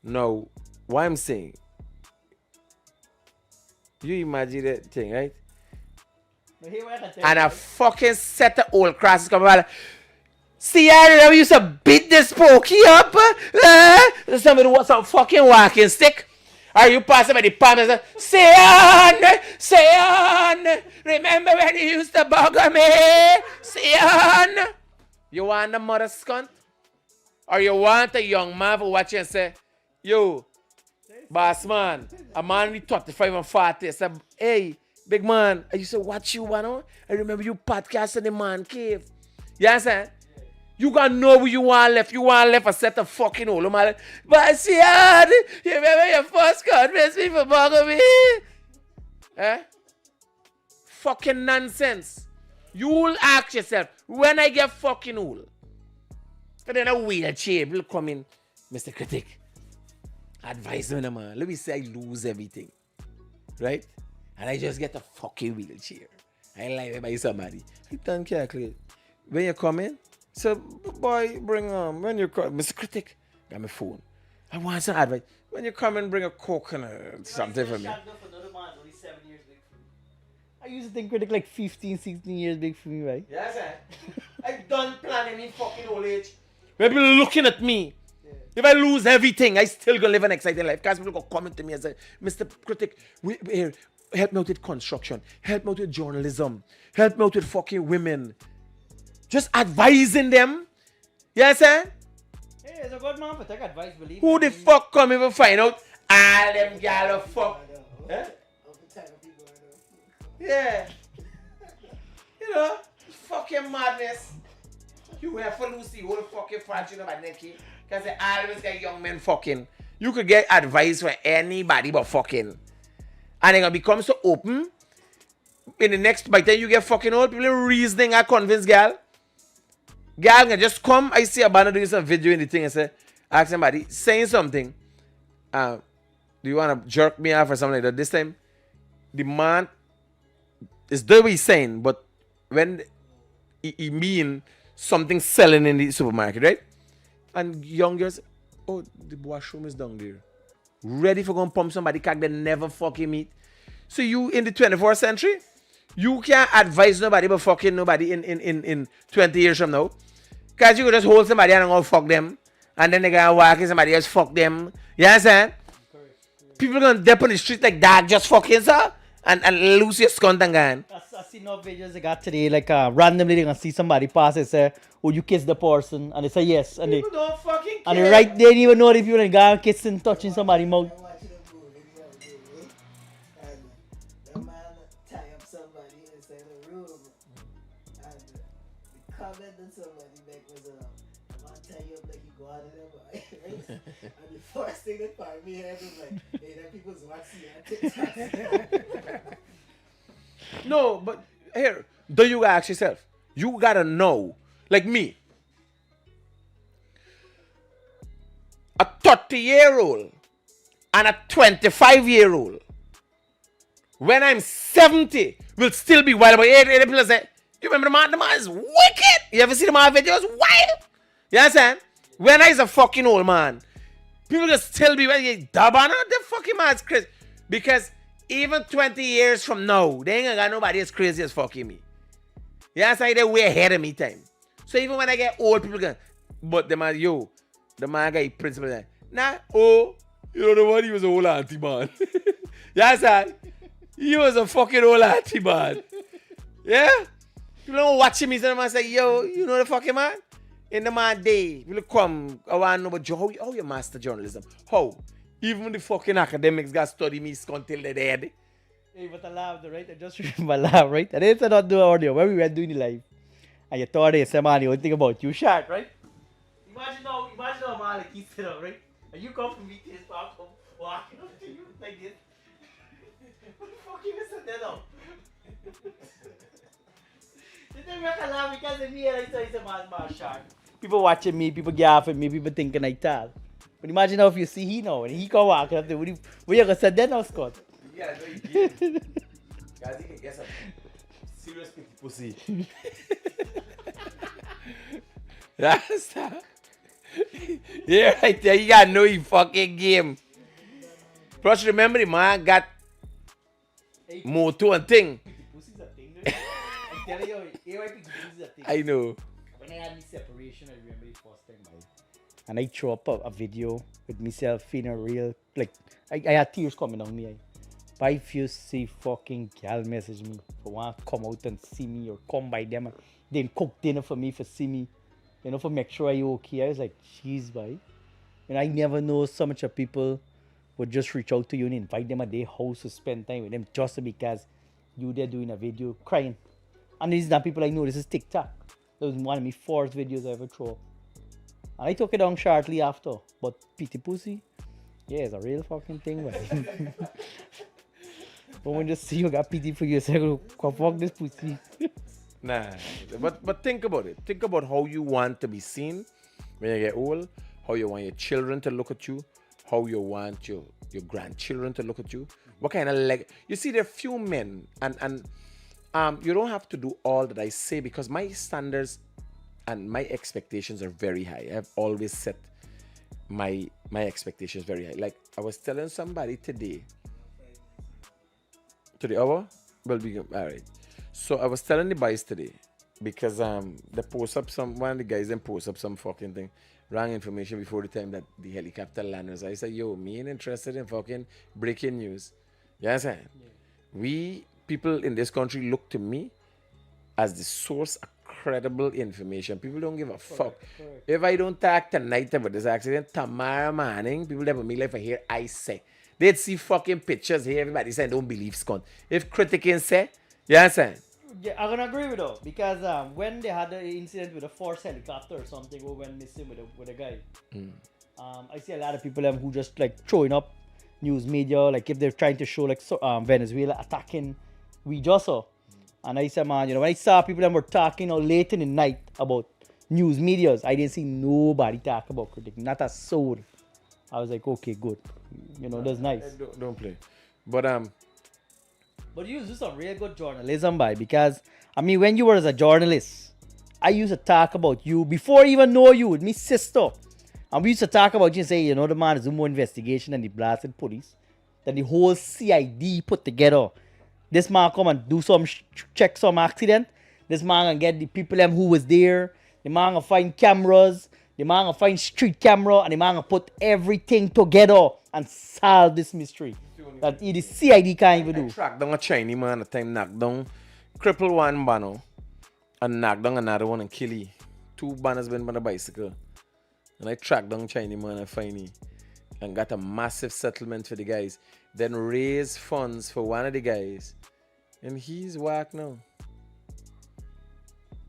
Now, what I'm saying, you imagine that thing, right? And a fucking set of old crosses come out. See, I remember you used to beat this pokey up. Somebody wants some fucking walking stick. Are you passing by the palm and say on, remember when you used to bugger me? Say on. You want the mother's cunt? Or you want a young man to watch you and say, yo, boss man, a man with 35 and 40, say, hey, big man, I used to watch you, man. I remember you podcast in the man cave. You understand? You gotta know who you want left. You want left a set of fucking old man. But see, you remember your first conference me for bugger me? Eh? Fucking nonsense. You'll ask yourself, when I get fucking old, and then a wheelchair will come in, Mr. Critic, advise me, man. Let me say I lose everything. Right? And I just get a fucking wheelchair. I like it by somebody. I don't calculate. When you come in, so, boy, bring when you come, Mr. Critic, got my phone. I want some advice. When you come and bring a coconut, something for me. I used to think Critic like 15, 16 years big for me, right? Yes, I done planning in fucking old age. People looking at me. Yeah. If I lose everything, I still gonna live an exciting life. Because people gonna comment to me and say, Mr. Critic, here, help me out with construction, help me out with journalism, help me out with fucking women. Just advising them. You understand? Hey, it's a good man for take advice, believe Who me. the fuck come even find out all them gal fuck? Eh? Yeah. You know, fucking madness. You have for Lucy, whole fucking fortune about Nikki. Because they always get young men fucking. You could get advice from anybody but fucking. And they're gonna become so open. In the next, by the time you get fucking old, people are reasoning and convince gal. Gal can just come. I see a banner doing some video in the thing and say, ask somebody, saying something. Do you want to jerk me off or something like that? This time, the man is the way he's saying, but when he mean something selling in the supermarket, right? And young girls, oh, the washroom is down there. Ready for going pump somebody cock they never fucking meet. So you in the 24th century, you can't advise nobody but fucking nobody in 20 years from now. Because you could just hold somebody and go fuck them. And then they gonna walk in somebody else fuck them. You understand? People gonna dip on the street like that, just fucking sir. And lose your scunt and gun. I see no videos they got today, like randomly they gonna see somebody pass and say, oh, you kiss the person, and they say yes, and People don't fucking care. and they right there, they didn't even know if you were going kissing, touching somebody's mouth. I'm watching a movie the other day, and the man tie up somebody inside the room, and the comment that somebody make was, the man tie you up like you go out of them, right? And the first thing that popped in my head was like, hey, that people's watching that. No, but here, do you ask yourself? You gotta know, like me, a 30-year-old and a 25-year-old, when I'm 70, will still be wild. But people say, you remember the man? The man is wicked. You ever see the man videos? Wild. You understand? When I was a fucking old man, people can still be wild. The fucking man's crazy. Because even 20 years from now, they ain't gonna got nobody as crazy as fucking me. Yeah, that's why they're way ahead of me time. So even when I get old, people can, but the man got a principle there. Nah, oh, you know the one, he was an old auntie man. Yeah, son. He was a fucking old auntie man. Yeah? People don't watch him, the man say, yo, you know the fucking man? In the man day, people come, I want to know about how you master journalism. How? Even the fucking academics got study me until they're dead. Hey, but I laughed, right? I just remember I laughed, right? And it's not do audio when we were doing the live. And you thought they said, man, you think about you shot, right? Imagine how man like he sit up, right? And you come from BTS park, come walking up to you like this. What the fuck you said that up? You didn't make a laugh because of me and I saw it's a man shot. People watching me, people gaffing me, people thinking I tall. But imagine how if you see he now and he come walking up there, what you gonna say that now, Scott? Yeah, no, you did. Guys, you can get some serious pity pussy. That's that. Yeah, right there. You gotta know your fucking game. Plus, remember the man got motor and thing. Pussy's a thing, right? I'm telling you, AYP pussy's a thing. I know. When I had my separation, I remember the first time, right? And I threw up a video with myself feeling real, like, I had tears coming down me. But if you see fucking gal message me for want to come out and see me or come by them and then cook dinner for me for see me, you know, for make sure you okay. I was like, jeez, boy. And I never know so much of people would just reach out to you and invite them at their house to spend time with them just because you there doing a video crying. And these are not people I know, this is TikTok. That was one of my first videos I ever threw up. And I took it down shortly after. But pity pussy, yeah, it's a real fucking thing, man. But when you see you got pity for yourself, go fuck this pussy. Nah, but think about it. Think about how you want to be seen when you get old, how you want your children to look at you, how you want your grandchildren to look at you. What kind of you see, there are few men, and you don't have to do all that I say because my standards and my expectations are very high. I've always set my expectations very high. Like I was telling somebody today. Today, all right. So I was telling the boys today because they post up one of the guys then post up some fucking thing, wrong information before the time that the helicopter landed. So I said, yo, me ain't interested in fucking breaking news. You know what I'm saying? Yeah. People in this country look to me as the source of credible information. People don't give a fuck. If I don't talk tonight about this accident, tomorrow morning, people never me life for hear I say. They'd see fucking pictures here, everybody saying don't believe scum. If critics say, you understand? Yeah, I'm gonna agree with you because when they had the incident with the force helicopter or something who went missing with a guy, I see a lot of people who just like throwing up news media, like if they're trying to show like Venezuela attacking we just saw. And I said, man, when I saw people that were talking late in the night about news medias, I didn't see nobody talk about critic, not a soul. I was like, okay, good. That's nice. Don't play. But you used to do some real good journalism, because when you were as a journalist, I used to talk about you before I even know you with me sister. And we used to talk about you and say, the man is more investigation and the blasted police that the whole CID put together. This man come and do some check some accident. This man gonna get the people who was there. The man gonna find cameras. The man gonna find street camera, and the man gonna put everything together and solve this mystery that the CID can't even do. Track down a Chinese man at the time, knock down, cripple one banner, and knock down another one and kill he. 2 banners been on a bicycle. And I tracked down Chinese man and find he. And got a massive settlement for the guys. Then raised funds for one of the guys. And he's whack now.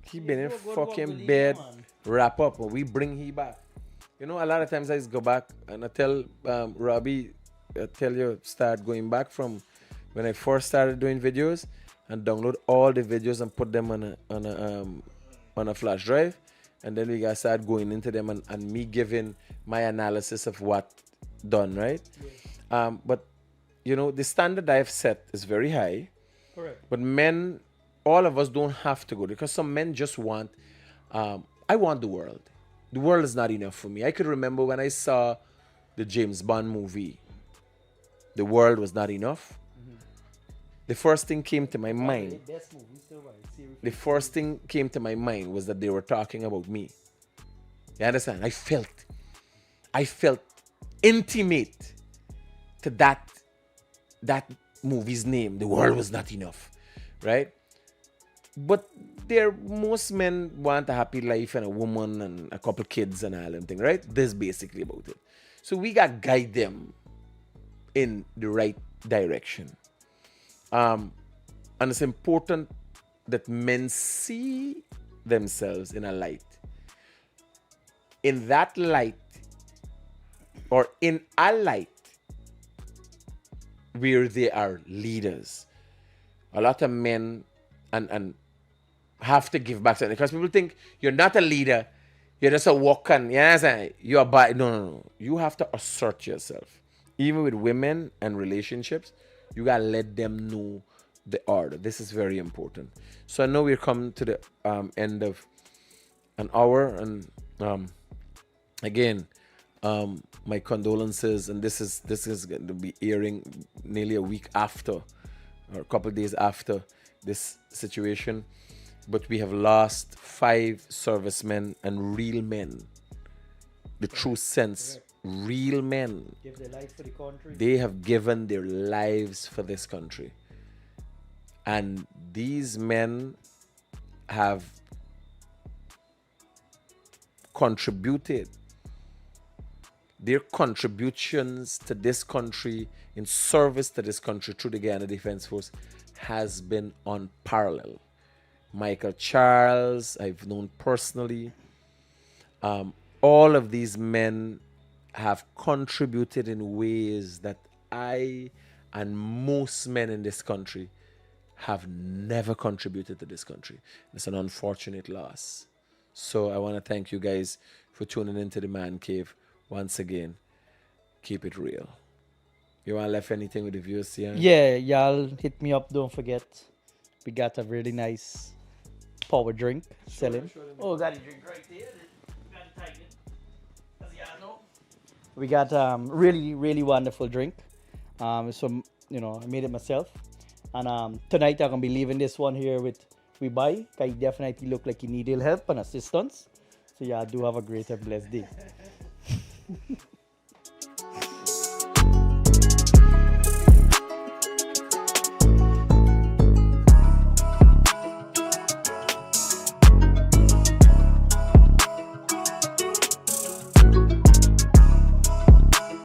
He been in fucking bed, wrap up, and we bring he back. A lot of times I just go back and I tell Robbie, I tell you, start going back from when I first started doing videos and download all the videos and put them on a flash drive. And then we gotta start going into them and me giving my analysis of what done, right? Yeah. But the standard I've set is very high. Correct. But men, all of us don't have to go, because some men just want, I want the world. The world is not enough for me. I could remember when I saw the James Bond movie, the world was not enough. Mm-hmm. The first thing came to my mind. The first thing came to my mind was that they were talking about me. You understand? I felt intimate to that movie's name. The world was not enough, right? But most men want a happy life and a woman and a couple kids and all them thing, right? That's basically about it. So we got to guide them in the right direction. And it's important that men see themselves in a light. In that light, or in a light where they are leaders. A lot of men and have to give back something, because people think you're not a leader, you're just a walk-on. You're bad. No. You have to assert yourself. Even with women and relationships, you gotta let them know the order. This is very important. So I know we're coming to the end of an hour, and again, my condolences. And this is going to be airing nearly a week after, or a couple of days after this situation. But we have lost 5 servicemen and real men. The true sense, real men. Give their life for the country. They have given their lives for this country. And these men have contributed. Their contributions to this country, in service to this country through the Guyana Defense Force, has been unparalleled. Michael Charles, I've known personally. All of these men have contributed in ways that I and most men in this country have never contributed to this country. It's an unfortunate loss. So I want to thank you guys for tuning into the Man Cave once again. Keep it real. You want to left anything with the viewers here? Yeah, y'all hit me up. Don't forget, we got a really nice power drink selling. Oh, got a drink right there. We got really, really wonderful drink. So I made it myself. And tonight I'm gonna be leaving this one here with we buy. Cause he definitely look like he need help and assistance. So yeah, do have a great and blessed day.